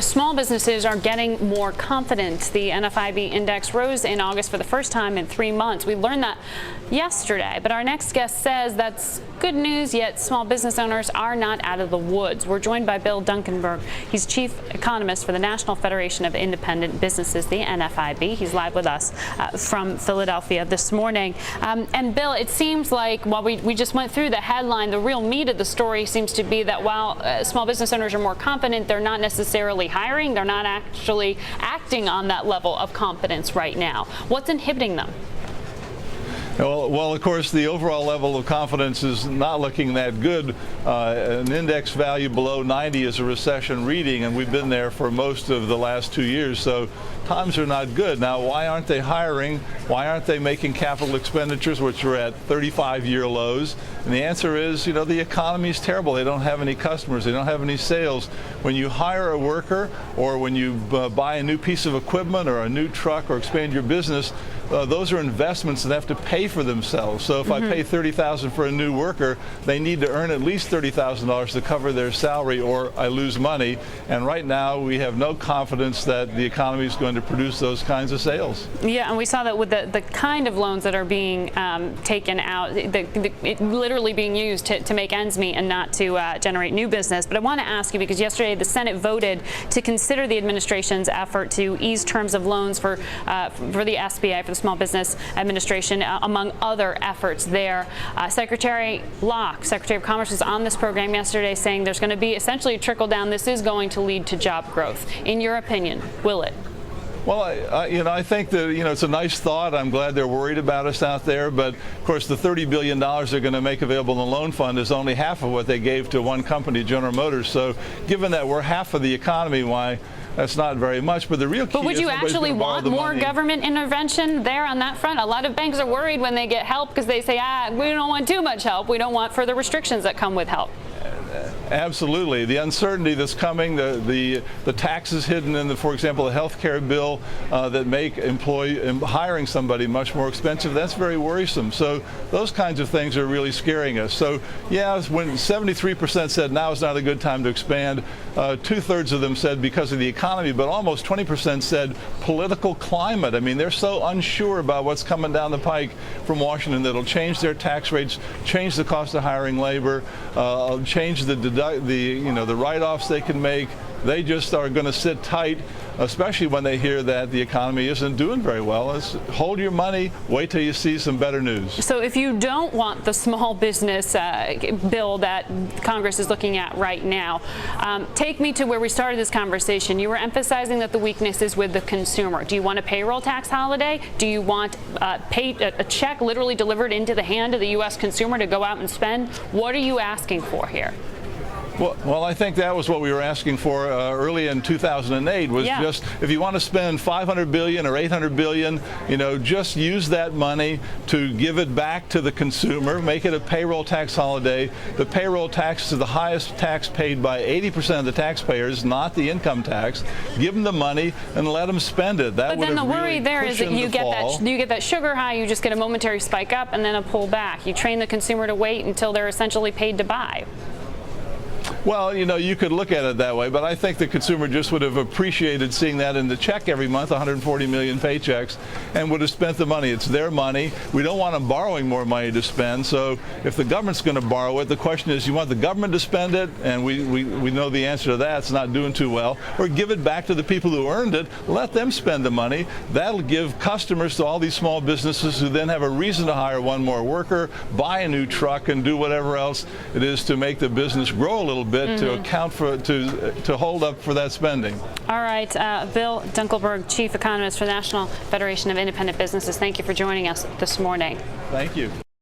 Small businesses are getting more confident. The NFIB index rose in August for the first time in 3 months. We learned that yesterday, but our next guest says that's good news, yet small business owners are not out of the woods. We're joined by Bill Dunkelberg. He's chief economist for the National Federation of Independent Businesses, the NFIB. He's live with us from Philadelphia this morning. And Bill, it seems like while we just went through the headline, the real meat of the story seems to be that while small business owners are more confident, they're not necessarily hiring. They're not actually acting on that level of confidence right now. What's inhibiting them? Well, of course, the overall level of confidence is not looking that good. An index value below 90 is a recession reading, and we've been there for most of the last 2 years, so times are not good. Now, why aren't they hiring? Why aren't they making capital expenditures, which are at 35-year lows? And the answer is, the economy is terrible. They don't have any customers. They don't have any sales. When you hire a worker or when you buy a new piece of equipment or a new truck or expand your business, those are investments that have to pay for themselves. So if I pay $30,000 for a new worker, they need to earn at least $30,000 to cover their salary, or I lose money. And right now, we have no confidence that the economy is going to produce those kinds of sales. Yeah, and we saw that with the kind of loans that are being taken out, literally being used to make ends meet and not to generate new business. But I want to ask you, because yesterday the Senate voted to consider the administration's effort to ease terms of loans for the SBA, for the Small Business Administration, among other efforts there. Secretary Locke, Secretary of Commerce, was on this program yesterday saying there's going to be essentially a trickle down. This is going to lead to job growth. In your opinion, will it? Well, I think that, it's a nice thought. I'm glad they're worried about us out there. But, of course, the $30 billion they're going to make available in the loan fund is only half of what they gave to one company, General Motors. So given that we're half of the economy, why, that's not very much. But the real key is, but would you actually want more government intervention there on that front? A lot of banks are worried when they get help because they say, we don't want too much help. We don't want further restrictions that come with help. Absolutely. The uncertainty that's coming, the taxes hidden in for example, the health care bill that make hiring somebody much more expensive, that's very worrisome. So those kinds of things are really scaring us. So yeah, when 73% said now is not a good time to expand, 2/3 of them said because of the economy, but almost 20% said political climate. I mean, they're so unsure about what's coming down the pike from Washington that it'll change their tax rates, change the cost of hiring labor, change the write-offs they can make. They just are going to sit tight, especially when they hear that the economy isn't doing very well. It's hold your money, wait till you see some better news. So if you don't want the small business bill that Congress is looking at right now, take me to where we started this conversation. You were emphasizing that the weakness is with the consumer. Do you want a payroll tax holiday? Do you want a check literally delivered into the hand of the U.S. consumer to go out and spend? What are you asking for here? Well, I think that was what we were asking for early in 2008. Was just if you want to spend $500 billion or $800 billion, just use that money to give it back to the consumer. Make it a payroll tax holiday. The payroll tax is the highest tax paid by 80% of the taxpayers, not the income tax. Give them the money and let them spend it. That but then the worry there is that you get that sugar high. You just get a momentary spike up and then a pull back. You train the consumer to wait until they're essentially paid to buy. Well, you could look at it that way, but I think the consumer just would have appreciated seeing that in the check every month, 140 million paychecks, and would have spent the money. It's their money. We don't want them borrowing more money to spend, so if the government's going to borrow it, the question is, you want the government to spend it, and we know the answer to that. It's not doing too well, or give it back to the people who earned it. Let them spend the money. That'll give customers to all these small businesses who then have a reason to hire one more worker, buy a new truck, and do whatever else it is to make the business grow a little bit to account for to hold up for that spending. All right, Bill Dunkelberg, Chief Economist for the National Federation of Independent Businesses. Thank you for joining us this morning. Thank you.